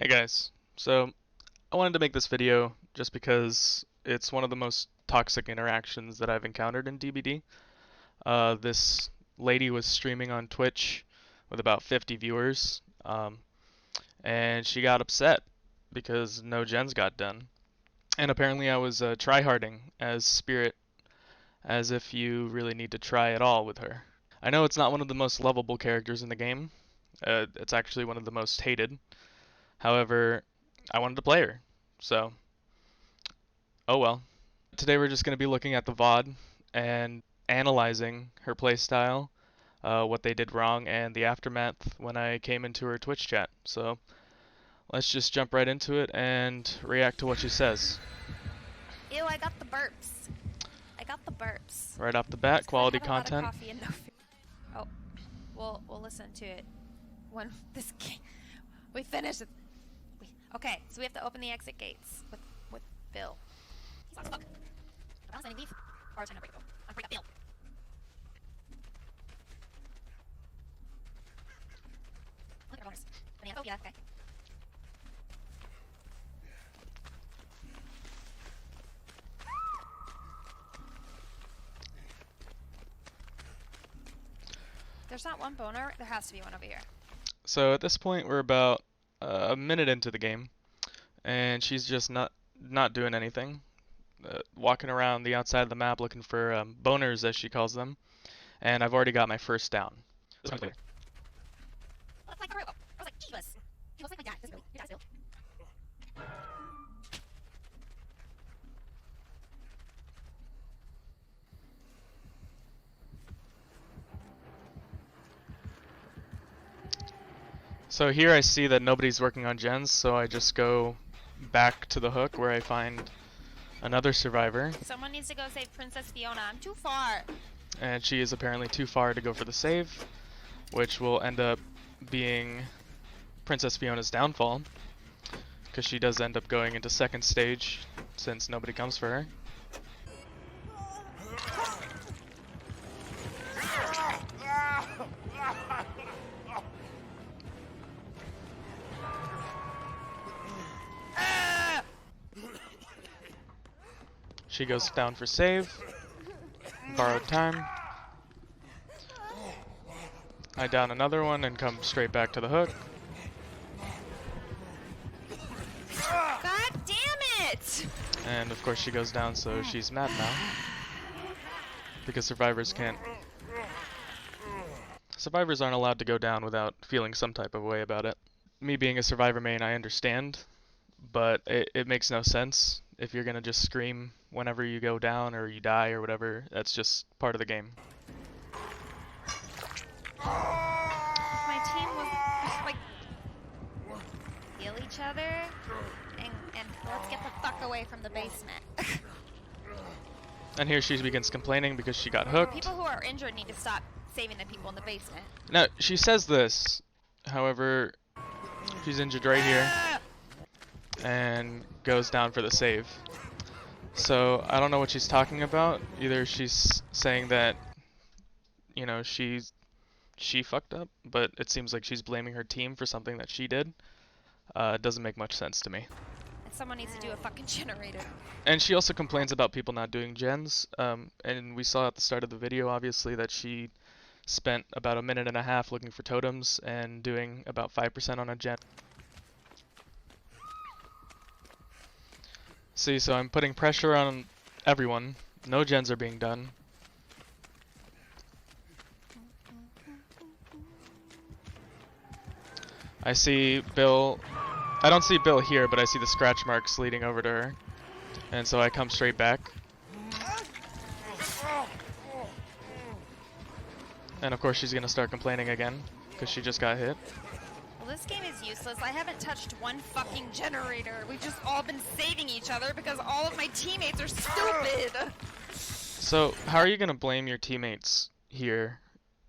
Hey guys, so I wanted to make this video just because it's one of the most toxic interactions that I've encountered in DBD. This lady was streaming on Twitch with about 50 viewers, and she got upset because no gens got done. And apparently I was tryharding as Spirit, as if you really need to try at all with her. I know it's not one of the most lovable characters in the game. It's actually one of the most hated. However, I wanted to play her, so oh well. Today we're just going to be looking at the VOD and analyzing her playstyle, what they did wrong, and the aftermath when I came into her Twitch chat. So let's just jump right into it and react to what she says. Ew, I got the burps. I got the burps. Right off the bat, quality content. Coffee and no food. Oh, we'll listen to it when this game we finish it. Okay, so we have to open the exit gates with Bill. Sucks fuck. I'm not sending beef. Bartender break. I'm break up Bill. Look at our boners. Banana. Oh yeah, okay. There's not one boner. There has to be one over here. So at this point we're about a minute into the game, and she's just not doing anything. Walking around the outside of the map looking for boners, as she calls them, and I've already got my first down. This one's clear. Well, that's like Naruto. I was like, Chivas. He looks like my dad. This is Billy. Your dad's Bill. So here I see that nobody's working on gens, so I just go back to the hook where I find another survivor. Someone needs to go save Princess Fiona. I'm too far. And she is apparently too far to go for the save, which will end up being Princess Fiona's downfall, because she does end up going into second stage since nobody comes for her. She goes down for save. Borrowed time. I down another one and come straight back to the hook. God damn it! And of course she goes down, so she's mad now. Because survivors aren't allowed to go down without feeling some type of way about it. Me being a survivor main, I understand, but it makes no sense if you're gonna just scream whenever you go down or you die or whatever. That's just part of the game. My team was just like heal each other and let's get the fuck away from the basement. And here she begins complaining because she got hooked. People who are injured need to stop saving the people in the basement. No, she says this. However, she's injured right here and goes down for the save. So I don't know what she's talking about. Either she's saying that, you know, she fucked up, but it seems like she's blaming her team for something that she did. It doesn't make much sense to me. And someone needs to do a fucking generator. And she also complains about people not doing gens. And we saw at the start of the video, obviously, that she spent about a minute and a half looking for totems and doing about 5% on a gen. See, so I'm putting pressure on everyone. No gens are being done. I see Bill. I don't see Bill here, but I see the scratch marks leading over to her. And so I come straight back. And of course she's gonna start complaining again, because she just got hit. Well, this game is useless. I haven't touched one fucking generator. We've just all been saving each other because all of my teammates are stupid. So how are you gonna blame your teammates here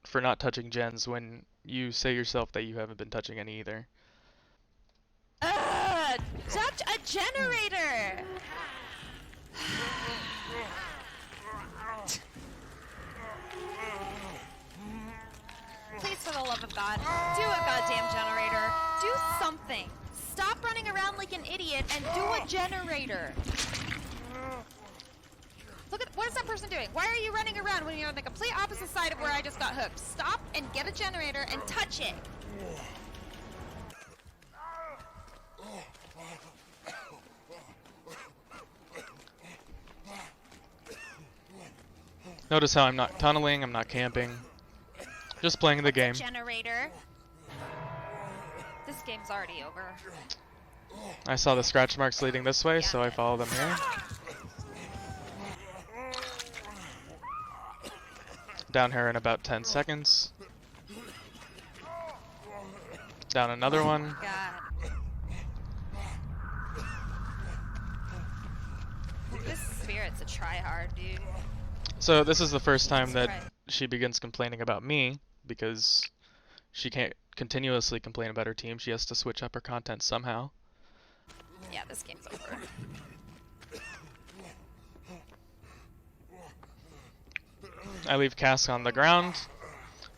for not touching gens when you say yourself that you haven't been touching any either? Touch a generator! Please, for the love of God, do a goddamn generator. Do something. Stop running around like an idiot and do a generator. Look at, what is that person doing? Why are you running around when you're on the complete opposite side of where I just got hooked? Stop and get a generator and touch it. Notice how I'm not tunneling, I'm not camping. Just playing the game. Generator. This game's already over. I saw the scratch marks leading this way, so I follow them here. Down here in about 10 seconds. Down another one. God. This spirit's a tryhard, dude. So this is the first time that she begins complaining about me, because she can't continuously complain about her team. She has to switch up her content somehow. Yeah, this game's over. I leave Cass on the ground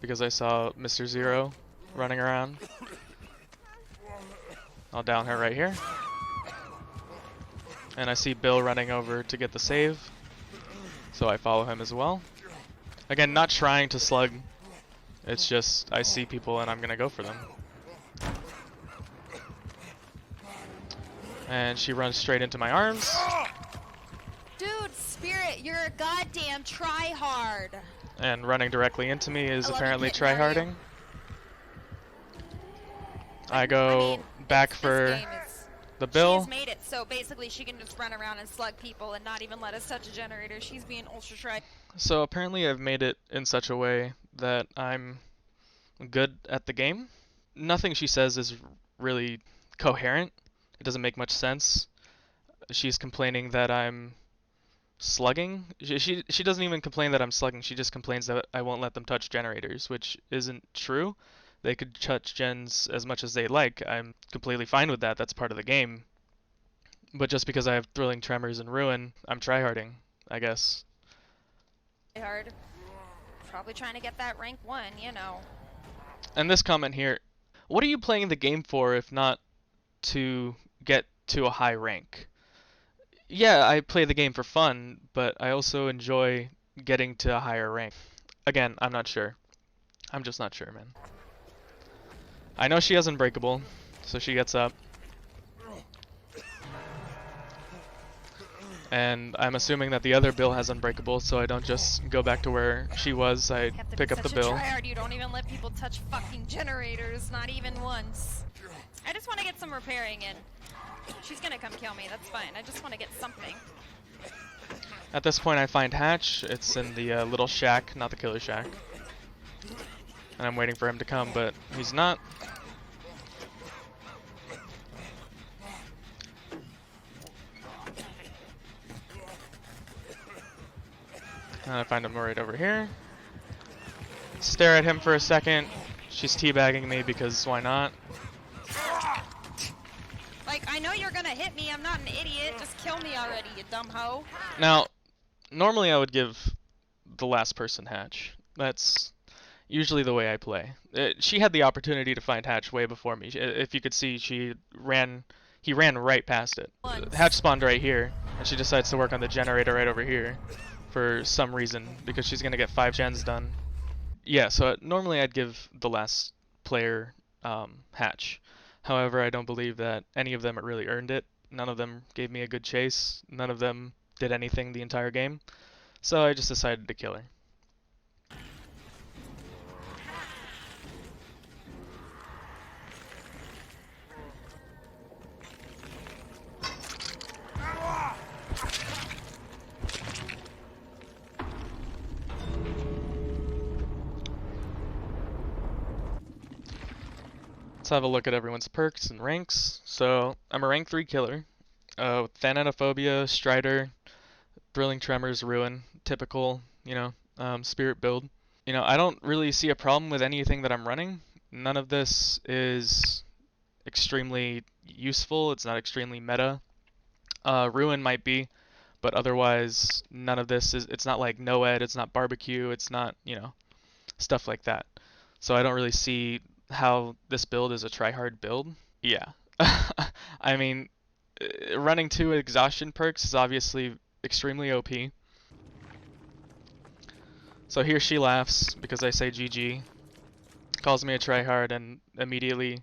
because I saw Mr. Zero running around. I'll down her right here. And I see Bill running over to get the save, so I follow him as well. Again, not trying to slug. It's just I see people and I'm gonna go for them. And she runs straight into my arms. Dude, Spirit, you're a goddamn tryhard. And running directly into me is apparently Kit, how are you? tryharding. I go back for the Bill. She's made it so basically she can just run around and slug people and not even let us touch a generator. She's being ultra try. So apparently I've made it in such a way that I'm good at the game. Nothing she says is really coherent. It doesn't make much sense. She's complaining that I'm slugging. She doesn't even complain that I'm slugging. She just complains that I won't let them touch generators, which isn't true. They could touch gens as much as they like. I'm completely fine with that. That's part of the game. But just because I have Thrilling Tremors and Ruin, I'm tryharding, I guess. Hard. Probably trying to get that rank 1, you know. And this comment here, what are you playing the game for if not to get to a high rank? Yeah, I play the game for fun, but I also enjoy getting to a higher rank. Again, I'm not sure. I'm just not sure, man. I know she has Unbreakable, so she gets up. And I'm assuming that the other Bill has Unbreakable, so I don't just go back to where she was. I pick up the Bill. Tryhard, you don't even let people touch fucking generators, not even once. I just want to get some repairing in. She's gonna come kill me, that's fine. I just want to get something. At this point I find Hatch. It's in the little shack, not the killer shack. And I'm waiting for him to come, but he's not. And I find him right over here. Stare at him for a second. She's teabagging me because why not? Like, I know you're gonna hit me, I'm not an idiot. Just kill me already, you dumb hoe. Now, normally I would give the last person Hatch. That's usually the way I play. She had the opportunity to find Hatch way before me. If you could see, he ran right past it. Hatch spawned right here, and she decides to work on the generator right over here for some reason, because she's gonna get 5 gens done. Yeah, so normally I'd give the last player Hatch. However, I don't believe that any of them really earned it. None of them gave me a good chase. None of them did anything the entire game. So I just decided to kill her. Let's have a look at everyone's perks and ranks. So I'm a rank 3 killer. Thanatophobia, Strider, Thrilling Tremors, Ruin, typical, spirit build. I don't really see a problem with anything that I'm running. None of this is extremely useful. It's not extremely meta. Ruin might be, but otherwise none of this is. It's not like Noed. It's not barbecue. It's not stuff like that. So I don't really see how this build is a tryhard build. Yeah. I mean, running 2 exhaustion perks is obviously extremely OP. So here she laughs because I say GG, calls me a tryhard, and immediately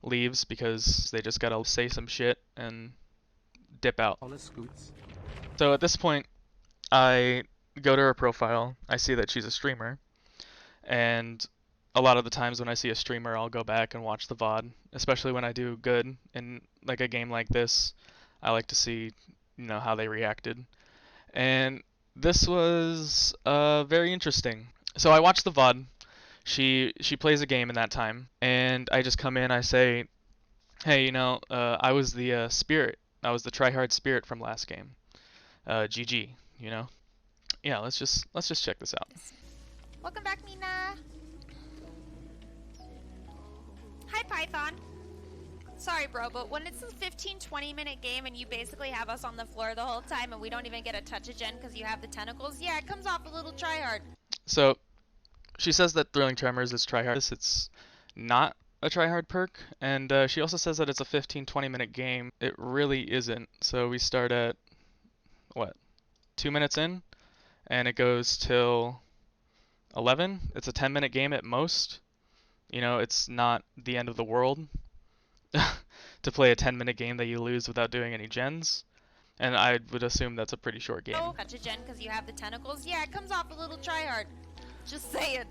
leaves because they just gotta say some shit and dip out. So at this point, I go to her profile, I see that she's a streamer, and a lot of the times when I see a streamer, I'll go back and watch the VOD, especially when I do good in like a game like this. I like to see, how they reacted. And this was very interesting. So I watched the VOD. She plays a game in that time, and I just come in. I say, "Hey, I was the spirit. I was the tryhard spirit from last game. GG. Yeah. Let's just check this out." Welcome back, Mina. Hi, Python. Sorry, bro, but when it's a 15-20 minute game and you basically have us on the floor the whole time and we don't even get a touch of gen because you have the tentacles, yeah, it comes off a little tryhard. So she says that Thrilling Tremors is tryhard. It's not a tryhard perk, and she also says that it's a 15-20 minute game. It really isn't. So we start at, 2 minutes in, and it goes till 11. It's a 10-minute game at most. It's not the end of the world to play a 10-minute game that you lose without doing any gens. And I would assume that's a pretty short game. Oh, touch a gen because you have the tentacles? Yeah, it comes off a little tryhard. Just saying.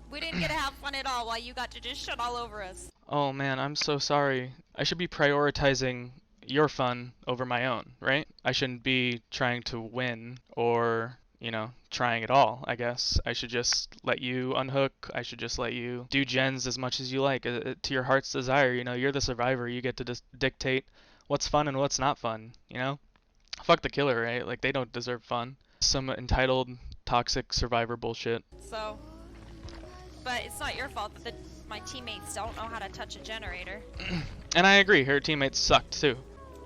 We didn't get to have fun at all while you got to just shit all over us. Oh man, I'm so sorry. I should be prioritizing your fun over my own, right? I shouldn't be trying to win or, trying at all, I guess. I should just let you unhook. I should just let you do gens as much as you like, to your heart's desire. You're the survivor. You get to dictate what's fun and what's not fun, Fuck the killer, right? Like, they don't deserve fun. Some entitled, toxic survivor bullshit. So, but it's not your fault that my teammates don't know how to touch a generator. And I agree, her teammates sucked too.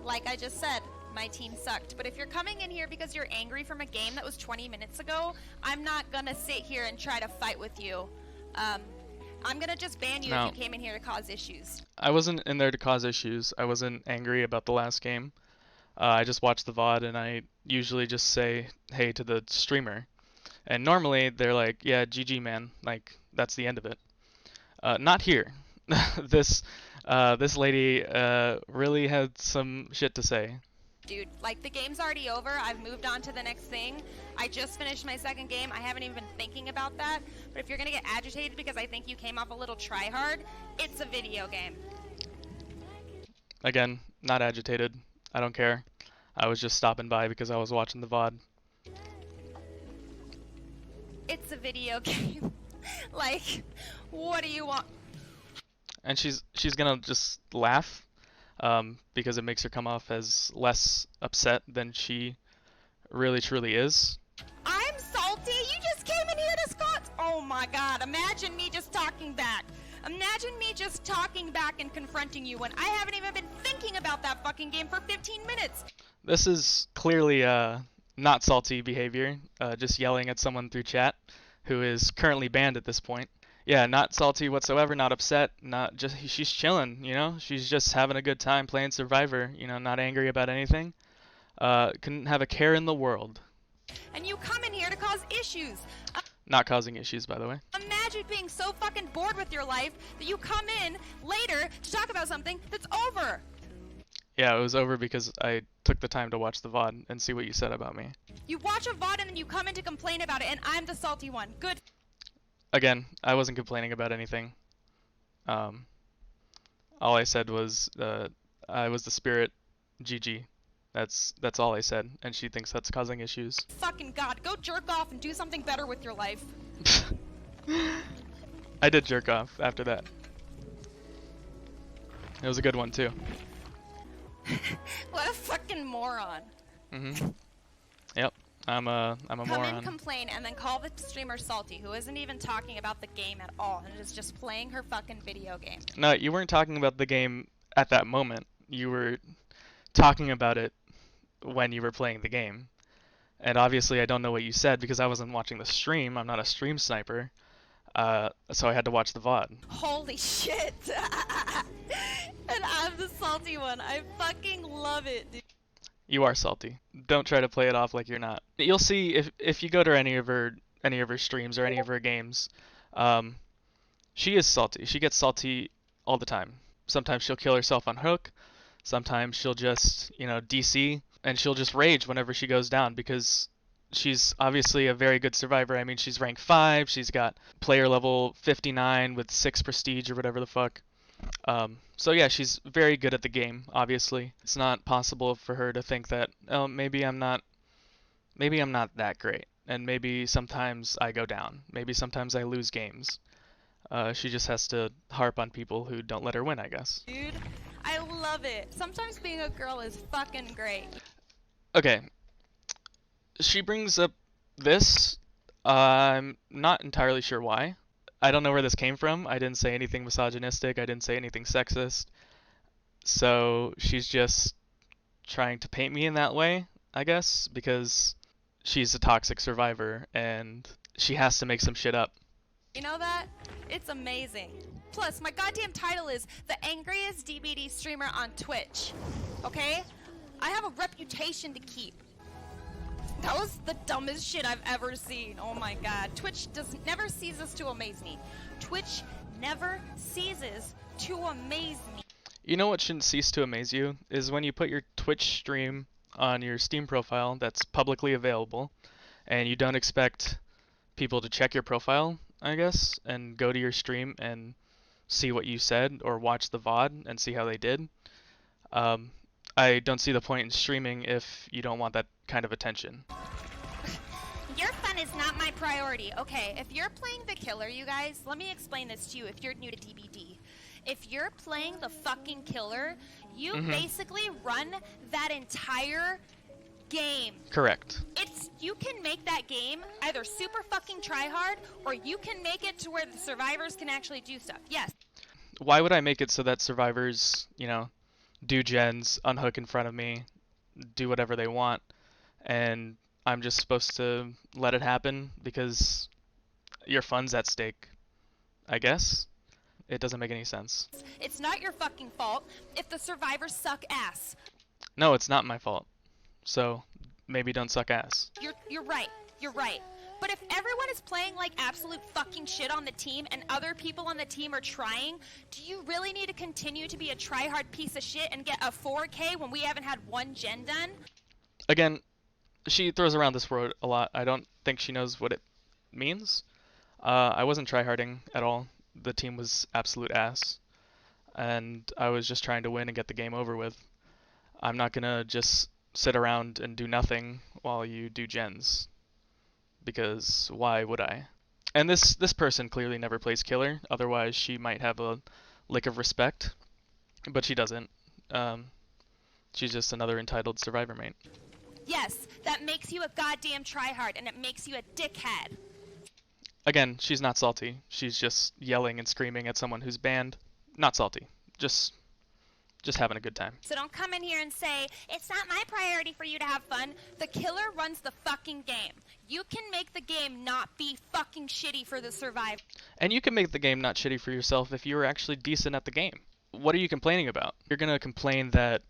Like I just said, my team sucked. But if you're coming in here because you're angry from a game that was 20 minutes ago, I'm not gonna sit here and try to fight with you. I'm gonna just ban you if you came in here to cause issues. I wasn't in there to cause issues. I wasn't angry about the last game. I just watch the VOD and I usually just say hey to the streamer. And normally they're like, yeah, GG man, like that's the end of it. Not here. This lady really had some shit to say. Dude, like the game's already over. I've moved on to the next thing. I just finished my second game. I haven't even been thinking about that. But if you're gonna get agitated because I think you came off a little tryhard, it's a video game. Again, not agitated. I don't care. I was just stopping by because I was watching the VOD. It's a video game. Like, what do you want? And she's gonna just laugh, because it makes her come off as less upset than she really truly is. I'm salty. You just came in here to Scott. Oh my God! Imagine me just talking back. Imagine me just talking back and confronting you when I haven't even been thinking about that fucking game for 15 minutes. This is clearly not salty behavior, just yelling at someone through chat who is currently banned at this point. Yeah, not salty whatsoever, not upset, she's chilling, She's just having a good time playing Survivor, not angry about anything. Couldn't have a care in the world. And you come in here to cause issues. Not causing issues, by the way. Imagine being so fucking bored with your life that you come in later to talk about something that's over. Yeah, it was over because I took the time to watch the VOD and see what you said about me. You watch a VOD and then you come in to complain about it, and I'm the salty one. Good. Again, I wasn't complaining about anything. All I said was I was the spirit. GG. That's all I said, and she thinks that's causing issues. Fucking God, go jerk off and do something better with your life. I did jerk off after that. It was a good one too. What a fucking moron. Mhm. Yep. I'm a moron. Come in, complain, and then call the streamer salty, who isn't even talking about the game at all, and is just playing her fucking video game. No, you weren't talking about the game at that moment. You were talking about it when you were playing the game. And obviously I don't know what you said because I wasn't watching the stream. I'm not a stream sniper. So I had to watch the VOD. Holy shit! And I'm the salty one. I fucking love it, dude. You are salty. Don't try to play it off like you're not. You'll see if you go to any of her streams or any of her games, um, she is salty. She gets salty all the time. Sometimes she'll kill herself on hook. Sometimes she'll just, DC, and she'll just rage whenever she goes down because she's obviously a very good survivor. I mean, she's rank 5. She's got player level 59 with 6 prestige or whatever the fuck. So yeah, she's very good at the game, obviously. It's not possible for her to think that, oh, maybe I'm not that great. And maybe sometimes I go down. Maybe sometimes I lose games. She just has to harp on people who don't let her win, I guess. Dude, I love it. Sometimes being a girl is fucking great. Okay. She brings up this. I'm not entirely sure why. I don't know where this came from. I didn't say anything misogynistic. I didn't say anything sexist. So she's just trying to paint me in that way, I guess, because she's a toxic survivor and she has to make some shit up. You know that? It's amazing. Plus, my goddamn title is the angriest DBD streamer on Twitch. Okay? I have a reputation to keep. That was the dumbest shit I've ever seen. Oh my god. Twitch never ceases to amaze me. Twitch never ceases to amaze me. You know what shouldn't cease to amaze you is when you put your Twitch stream on your Steam profile that's publicly available and you don't expect people to check your profile, I guess, and go to your stream and see what you said or watch the VOD and see how they did. I don't see the point in streaming if you don't want that kind of attention. Your fun is not my priority. Okay, if you're playing the killer, you guys, let me explain this to you if you're new to DBD. If you're playing the fucking killer, you basically run that entire game. Correct. You can make that game either super fucking tryhard or you can make it to where the survivors can actually do stuff. Yes. Why would I make it so that survivors, do gens, unhook in front of me, do whatever they want, and I'm just supposed to let it happen because your fun's at stake, I guess? It doesn't make any sense. It's not your fucking fault if the survivors suck ass. No, it's not my fault. So maybe don't suck ass. You're right. You're right. But if everyone is playing like absolute fucking shit on the team and other people on the team are trying, do you really need to continue to be a tryhard piece of shit and get a 4K when we haven't had one gen done? Again, she throws around this word a lot. I don't think she knows what it means. I wasn't tryharding at all. The team was absolute ass. And I was just trying to win and get the game over with. I'm not gonna just sit around and do nothing while you do gens. Because why would I? And this person clearly never plays killer, otherwise she might have a lick of respect, but she doesn't. She's just another entitled survivor mate. Yes, that makes you a goddamn tryhard and it makes you a dickhead. Again, she's not salty. She's just yelling and screaming at someone who's banned. Not salty. Just having a good time. So don't come in here and say, it's not my priority for you to have fun. The killer runs the fucking game. You can make the game not be fucking shitty for the survivor. And you can make the game not shitty for yourself if you're actually decent at the game. What are you complaining about? You're gonna complain that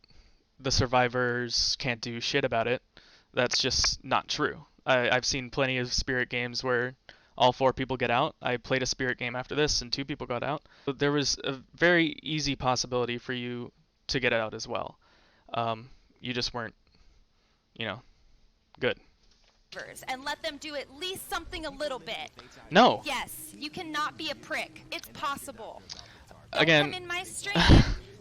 the survivors can't do shit about it. That's just not true. I've seen plenty of Spirit games where all 4 people get out. I played a Spirit game after this and 2 people got out. But there was a very easy possibility for you to get out as well. You just weren't, good. And let them do at least something a little bit. No. Yes, you cannot be a prick. It's possible. Again. Don't come in my stream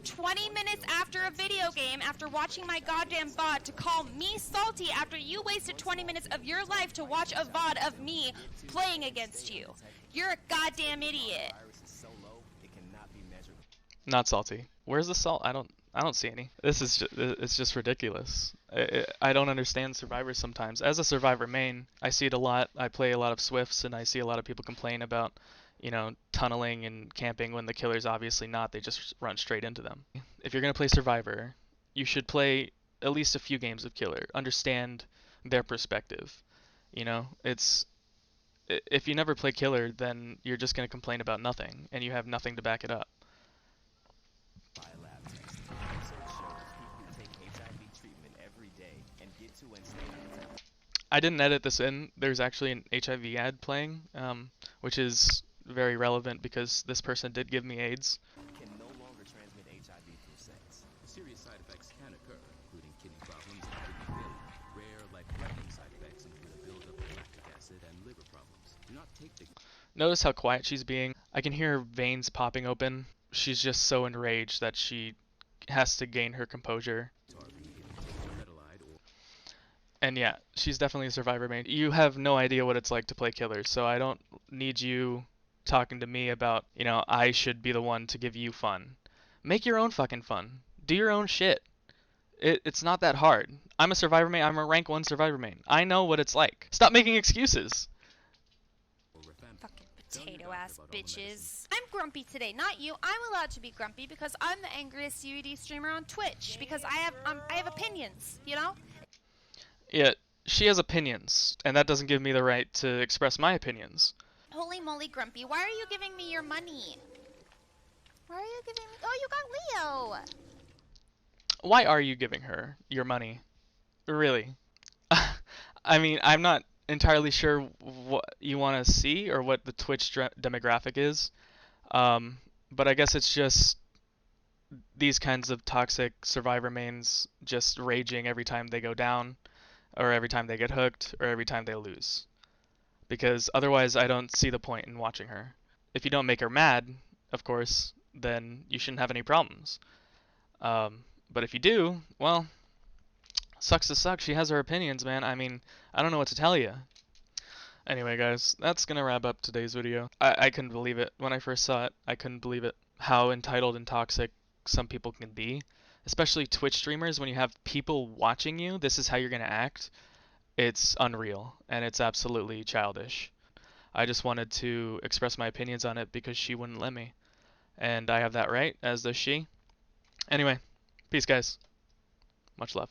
20 minutes after a video game, after watching my goddamn VOD, to call me salty after you wasted 20 minutes of your life to watch a VOD of me playing against you. You're a goddamn idiot. Not salty. Where's the salt? I don't see any. It's just ridiculous. I don't understand survivors sometimes. As a survivor main, I see it a lot. I play a lot of Swifts and I see a lot of people complain about, tunneling and camping when the killer's obviously not. They just run straight into them. If you're going to play survivor, you should play at least a few games of killer. Understand their perspective. It's if you never play killer, then you're just gonna complain about nothing, and you have nothing to back it up. I didn't edit this in. There's actually an HIV ad playing, which is very relevant because this person did give me AIDS. Can no longer transmit HIV through sex. Serious side effects can occur, including kidney problems and kidney failure. Rare, life-threatening side effects include a buildup of lactic acid and liver problems. Do not take the... Notice how quiet she's being. I can hear her veins popping open. She's just so enraged that she has to gain her composure. And yeah, she's definitely a survivor main. You have no idea what it's like to play killer, so I don't need you talking to me about, you know, I should be the one to give you fun. Make your own fucking fun. Do your own shit. It's not that hard. I'm a survivor main. I'm a rank 1 survivor main. I know what it's like. Stop making excuses. Fucking potato ass bitches. I'm grumpy today, not you. I'm allowed to be grumpy because I'm the angriest DBD streamer on Twitch because I have opinions, you know? Yeah, she has opinions, and that doesn't give me the right to express my opinions. Holy moly, Grumpy, why are you giving me your money? Why are you giving me... Oh, you got Leo! Why are you giving her your money? Really? I mean, I'm not entirely sure what you want to see or what the Twitch demographic is, but I guess it's just these kinds of toxic survivor mains just raging every time they go down, or every time they get hooked, or every time they lose. Because otherwise I don't see the point in watching her. If you don't make her mad, of course, then you shouldn't have any problems. But if you do, well, sucks to suck. She has her opinions, man. I mean, I don't know what to tell you. Anyway, guys, that's gonna wrap up today's video. I couldn't believe it. When I first saw it, I couldn't believe it. How entitled and toxic some people can be. Especially Twitch streamers, when you have people watching you, this is how you're gonna act. It's unreal, and it's absolutely childish. I just wanted to express my opinions on it because she wouldn't let me. And I have that right, as does she. Anyway, peace, guys. Much love.